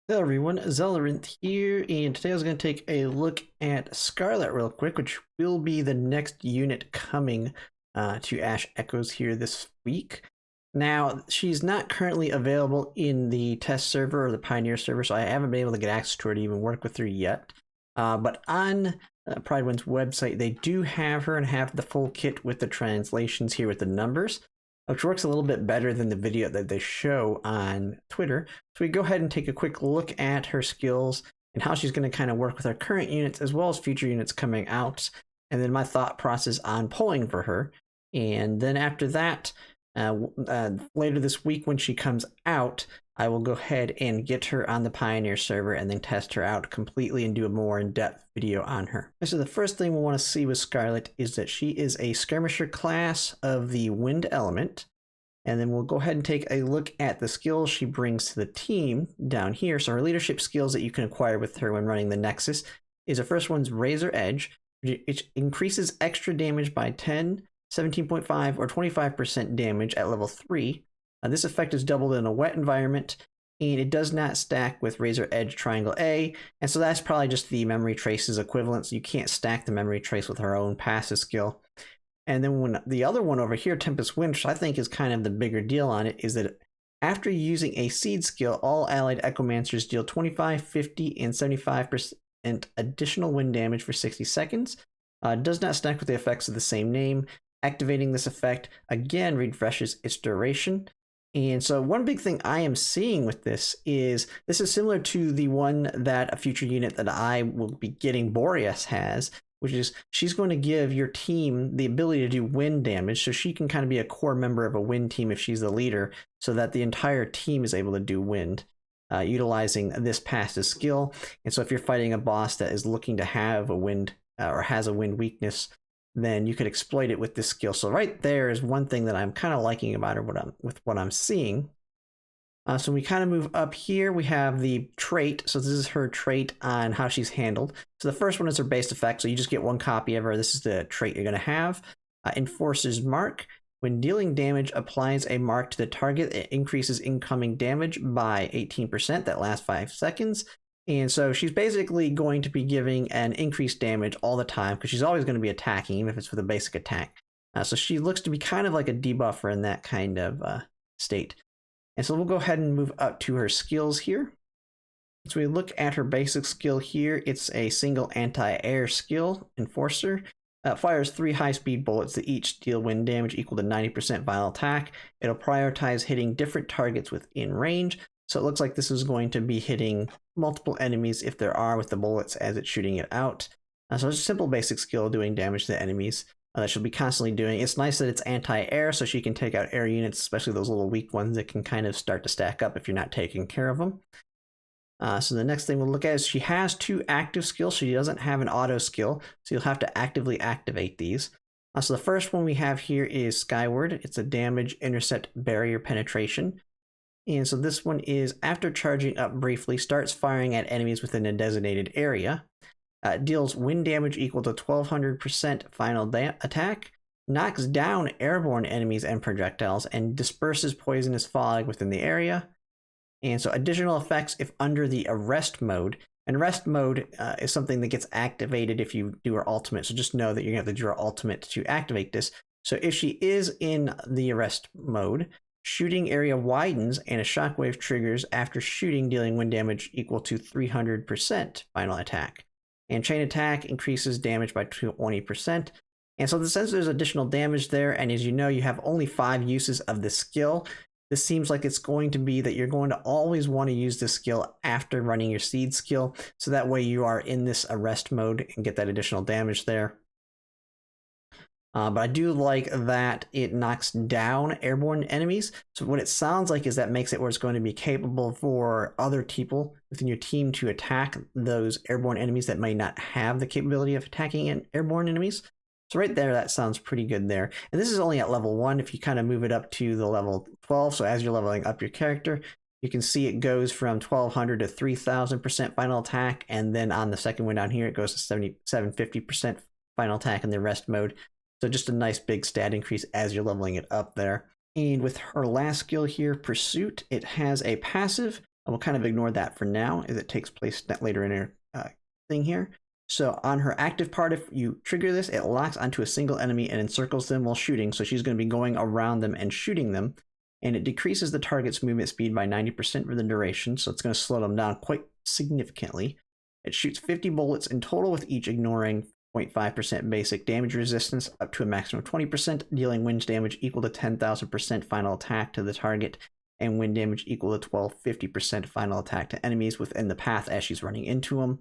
Hello everyone, Zeldarinth here, and today I was going to take a look at Scarlett real quick, which will be the next unit coming to Ash Echoes here this week. Now, she's not currently available in the test server or the Pioneer server, so I haven't been able to get access to her to even work with her yet. But on Pridewind's website, they do have her and have the full kit with the translations here with the numbers, which works a little bit better than the video that they show on Twitter. So we go ahead and take a quick look at her skills and how she's going to kind of work with our current units as well as future units coming out, and then my thought process on pulling for her. And then after that, later this week when she comes out, I will go ahead and get her on the Pioneer server and then test her out completely and do a more in-depth video on her. So the first thing we want to see with Scarlett is that she is a skirmisher class of the wind element. And then we'll go ahead and take a look at the skills she brings to the team down here. So her leadership skills that you can acquire with her when running the Nexus is the first one's Razor Edge, which increases extra damage by 10, 17.5, or 25% damage at level 3. This effect is doubled in a wet environment, and it does not stack with Razor Edge Triangle A, and so that's probably just the Memory Trace's equivalent, so you can't stack the Memory Trace with her own passive skill. And then when the other one over here, Tempest Wind, which I think is kind of the bigger deal on it, is that after using a Seed skill, all allied Echomancers deal 25, 50, and 75% additional wind damage for 60 seconds. Does not stack with the effects of the same name. Activating this effect, again, refreshes its duration. And so one big thing I am seeing with this is similar to the one that a future unit that I will be getting, Boreas, has, which is she's going to give your team the ability to do wind damage, so she can kind of be a core member of a wind team if she's the leader, so that the entire team is able to do wind, utilizing this passive skill. And so if you're fighting a boss that is looking to have a wind or has a wind weakness, then you could exploit it with this skill. So right there is one thing that I'm kind of liking about her with what I'm seeing. So we kind of move up here. We have the trait. So this is her trait on how she's handled. So the first one is her base effect. So you just get one copy of her. This is the trait you're going to have. Enforcer's Mark. When dealing damage, applies a mark to the target. It increases incoming damage by 18%. That lasts 5 seconds. And so she's basically going to be giving an increased damage all the time because she's always going to be attacking, even if it's with a basic attack. So she looks to be kind of like a debuffer in that kind of state. And so we'll go ahead and move up to her skills here. So we look at her basic skill here. It's a single anti-air skill, Enforcer. Fires 3 high-speed bullets that each deal wind damage equal to 90% final attack. It'll prioritize hitting different targets within range. So it looks like this is going to be hitting multiple enemies if there are with the bullets as it's shooting it out. So it's a simple basic skill doing damage to enemies that she'll be constantly doing. It's nice that it's anti-air, so she can take out air units, especially those little weak ones that can kind of start to stack up if you're not taking care of them. So the next thing we'll look at is she has 2 active skills. She doesn't have an auto skill, so you'll have to actively activate these. So the first one we have here is Skyward. It's a damage, intercept, barrier, penetration. And so this one is, after charging up briefly, starts firing at enemies within a designated area. Deals wind damage equal to 1200% final attack. Knocks down airborne enemies and projectiles, and disperses poisonous fog within the area. And so additional effects if under the arrest mode. And arrest mode is something that gets activated if you do her ultimate. So just know that you're going to have to do her ultimate to activate this. So if she is in the arrest mode, shooting area widens and a shockwave triggers after shooting, dealing wind damage equal to 300% final attack. And chain attack increases damage by 20%. And so since there's additional damage there, and as you know, you have only 5 uses of this skill, this seems like it's going to be that you're going to always want to use this skill after running your Seed skill, so that way you are in this arrest mode and get that additional damage there. But I do like that it knocks down airborne enemies. So what it sounds like is that makes it where it's going to be capable for other people within your team to attack those airborne enemies that may not have the capability of attacking airborne enemies. So right there, that sounds pretty good there. And this is only at level 1. If you kind of move it up to the level 12, so as you're leveling up your character, you can see it goes from 1200 to 3000% final attack. And then on the second one down here, it goes to 750% final attack in the rest mode. So just a nice big stat increase as you're leveling it up there. And with her last skill here, Pursuit, it has a passive We'll kind of ignore that for now, as it takes place later in her thing here. So on her active part, if you trigger this, it locks onto a single enemy and encircles them while shooting. So she's going to be going around them and shooting them. And it decreases the target's movement speed by 90% for the duration. So it's going to slow them down quite significantly. It shoots 50 bullets in total, with each ignoring 0.5% basic damage resistance up to a maximum of 20%, dealing wind damage equal to 10,000% final attack to the target, and wind damage equal to 1250% final attack to enemies within the path as she's running into them.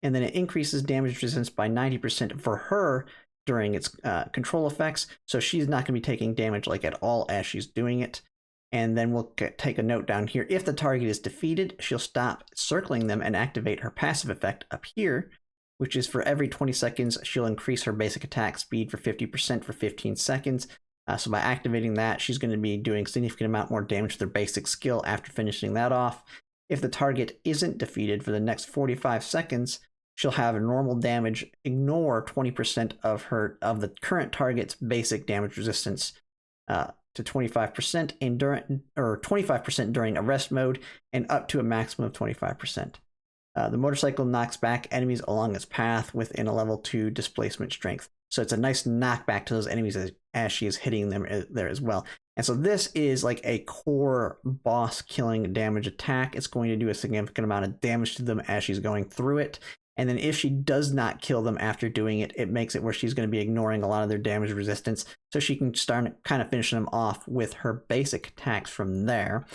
And then it increases damage resistance by 90% for her during its control effects, so she's not going to be taking damage like at all as she's doing it. And then we'll take a note down here. If the target is defeated, she'll stop circling them and activate her passive effect up here, which is for every 20 seconds, she'll increase her basic attack speed for 50% for 15 seconds. So by activating that, she's going to be doing a significant amount more damage to their basic skill after finishing that off. If the target isn't defeated for the next 45 seconds, she'll have normal damage ignore 20% of the current target's basic damage resistance to 25% or 25% during arrest mode, and up to a maximum of 25%. The motorcycle knocks back enemies along its path within a level 2 displacement strength. So it's a nice knockback to those enemies as she is hitting them there as well. And so this is like a core boss killing damage attack. It's going to do a significant amount of damage to them as she's going through it. And then if she does not kill them after doing it, it makes it where she's going to be ignoring a lot of their damage resistance, so she can start kind of finishing them off with her basic attacks from there.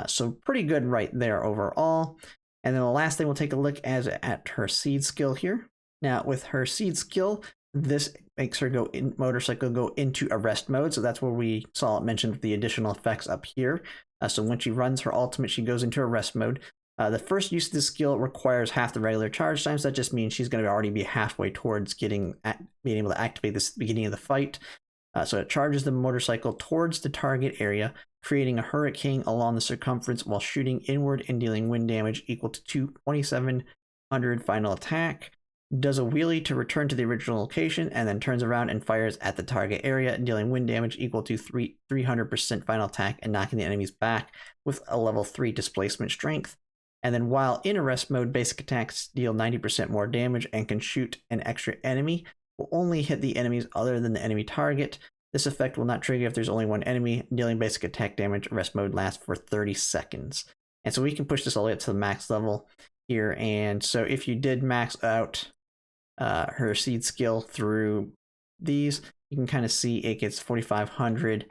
So pretty good right there overall. And then the last thing we'll take a look at her seed skill here. Now with her seed skill, this makes her motorcycle go into arrest mode. So that's where we saw it mentioned with the additional effects up here. So when she runs her ultimate, she goes into arrest mode. The first use of this skill requires half the regular charge time, so that just means she's going to already be halfway towards being able to activate this at the beginning of the fight. So it charges the motorcycle towards the target area, creating a hurricane along the circumference while shooting inward and dealing wind damage equal to 2700 final attack. Does a wheelie to return to the original location, and then turns around and fires at the target area, dealing wind damage equal to 300% final attack and knocking the enemies back with a level 3 displacement strength. And then while in arrest mode, basic attacks deal 90% more damage and can shoot an extra enemy. Will only hit the enemies other than the enemy target. This effect will not trigger if there's only one enemy. Dealing basic attack damage, arrest mode lasts for 30 seconds. And so we can push this all the way up to the max level here. And so if you did max out her seed skill through these, you can kind of see it gets 4,500%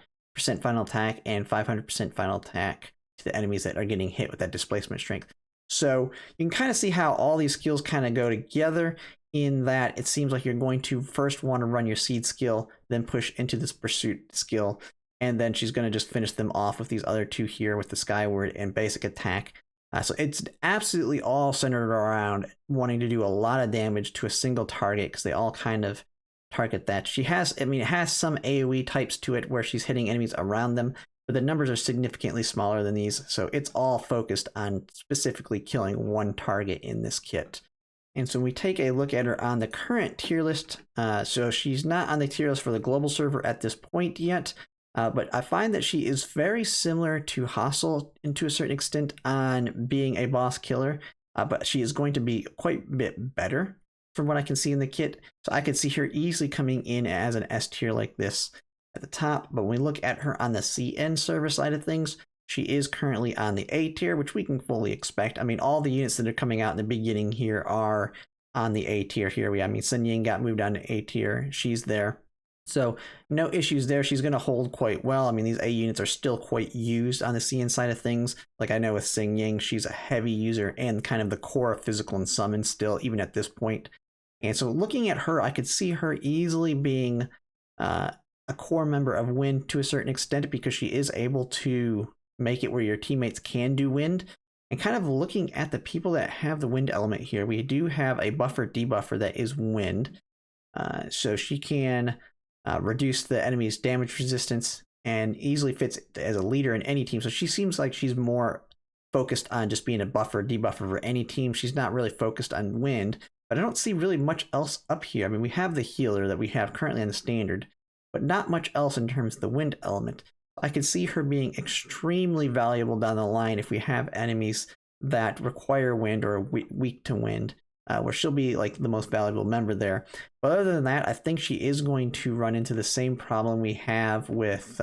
final attack and 500% final attack to the enemies that are getting hit with that displacement strength. So you can kind of see how all these skills kind of go together, in that it seems like you're going to first want to run your seed skill, then push into this pursuit skill, and then she's going to just finish them off with these other two here with the skyward and basic attack. So it's absolutely all centered around wanting to do a lot of damage to a single target, because they all kind of target that. She has, I mean, it has some AoE types to it where she's hitting enemies around them, but the numbers are significantly smaller than these, so it's all focused on specifically killing one target in this kit. And so we take a look at her on the current tier list. So she's not on the tier list for the global server at this point yet, but I find that she is very similar to Hassel and to a certain extent on being a boss killer, but she is going to be quite a bit better from what I can see in the kit. So I could see her easily coming in as an S tier like this at the top, but when we look at her on the CN server side of things, she is currently on the A tier, which we can fully expect. I mean, all the units that are coming out in the beginning here are on the A tier here. I mean, Sun Ying got moved on to A tier. She's there. So no issues there. She's going to hold quite well. I mean, these A units are still quite used on the CN side of things. Like I know with Sun Ying, she's a heavy user and kind of the core of physical and summon still, even at this point. And so looking at her, I could see her easily being a core member of Wind to a certain extent, because she is able to make it where your teammates can do Wind. And kind of looking at the people that have the Wind element here, we do have a buffer debuffer that is Wind. So she can reduce the enemy's damage resistance and easily fits as a leader in any team. So she seems like she's more focused on just being a buffer debuffer for any team. She's not really focused on Wind, but I don't see really much else up here. I mean, we have the healer that we have currently on the standard, but not much else in terms of the Wind element. I could see her being extremely valuable down the line if we have enemies that require wind or are weak to wind, where she'll be like the most valuable member there. But other than that, I think she is going to run into the same problem we have with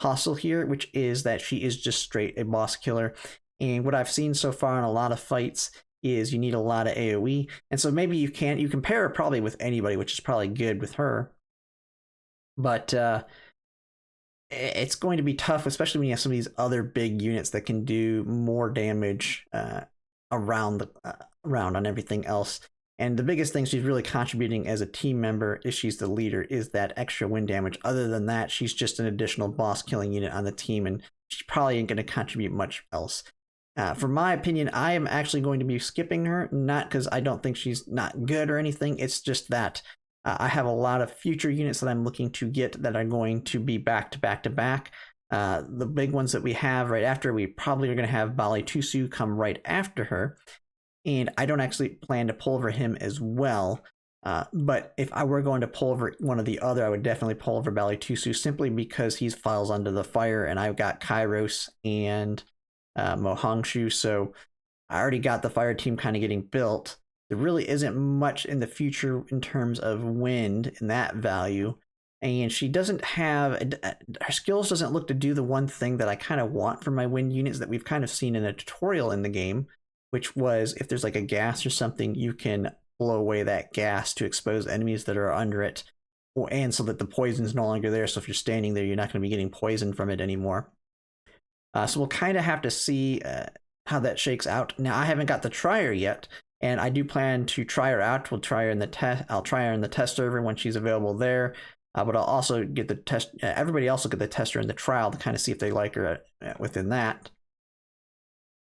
Hostile here, which is that she is just straight a boss killer. And what I've seen so far in a lot of fights is you need a lot of AoE. And so maybe you can pair her probably with anybody, which is probably good with her. But it's going to be tough, especially when you have some of these other big units that can do more damage around on everything else. And the biggest thing she's really contributing as a team member, if she's the leader, is that extra wind damage. Other than that, she's just an additional boss killing unit on the team, and she probably ain't going to contribute much else. For my opinion, I am actually going to be skipping her, not because I don't think she's not good or anything. It's just that I have a lot of future units that I'm looking to get that are going to be back to back to back. The big ones that we have right after, we probably are going to have Bali Tusu come right after her. And I don't actually plan to pull over him as well. But if I were going to pull over one or the other, I would definitely pull over Bali Tusu simply because he files under the fire, and I've got Kairos and Mohangshu, so I already got the fire team kind of getting built. There really isn't much in the future in terms of wind in that value. And she doesn't have, her skills doesn't look to do the one thing that I kind of want for my wind units that we've kind of seen in a tutorial in the game, which was if there's like a gas or something, you can blow away that gas to expose enemies that are under it, and so that the poison's no longer there. So if you're standing there, you're not going to be getting poisoned from it anymore. So we'll kind of have to see how that shakes out. Now, I haven't got to try her yet, and I do plan to try her out. We'll try her in the test. I'll try her in the test server when she's available there. But I'll also get the test. Everybody else will get the tester in the trial to kind of see if they like her within that.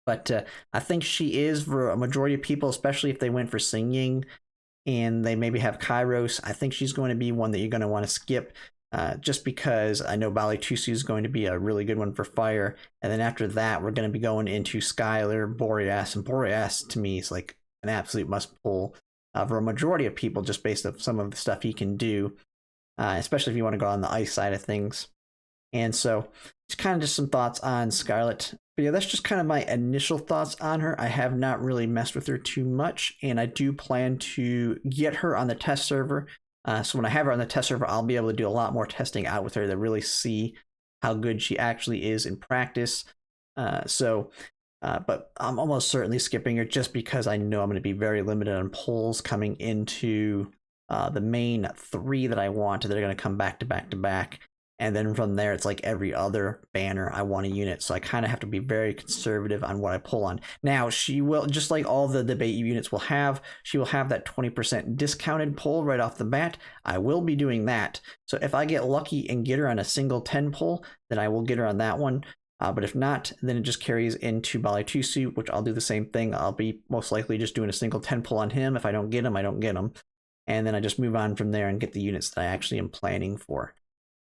But I think she is, for a majority of people, especially if they went for singing and they maybe have Kairos, I think she's going to be one that you're going to want to skip, just because I know Bali Tusu is going to be a really good one for fire. And then after that, we're going to be going into Skylar, Boreas, and Boreas to me is like an absolute must pull for a majority of people, just based on some of the stuff he can do, especially if you want to go on the ice side of things. And so it's kind of just some thoughts on Scarlett. But yeah, that's just kind of my initial thoughts on her. I have not really messed with her too much, and I do plan to get her on the test server. So when I have her on the test server, I'll be able to do a lot more testing out with her to really see how good she actually is in practice. But I'm almost certainly skipping her just because I know I'm going to be very limited on pulls coming into the main 3 that I want. They're going to come back to back to back. And then from there, it's like every other banner I want a unit. So I kind of have to be very conservative on what I pull on. Now, she will, just like all the debate units will have, she will have that 20% discounted pull right off the bat. I will be doing that. So if I get lucky and get her on a single 10 pull, then I will get her on that one. But if not, then it just carries into Bali Tusu, which I'll do the same thing. I'll be most likely just doing a single 10 pull on him. If I don't get him, I don't get him. And then I just move on from there and get the units that I actually am planning for.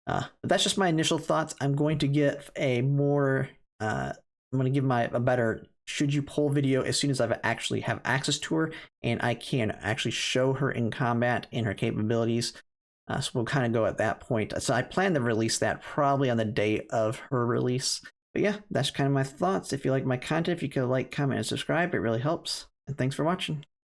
But that's just my initial thoughts. I'm going to get a more, I'm going to give a better should you pull video as soon as I actually have access to her and I can actually show her in combat and her capabilities. So we'll kind of go at that point. So I plan to release that probably on the day of her release. But yeah, that's kind of my thoughts. If you like my content, if you could like, comment, and subscribe, it really helps. And thanks for watching.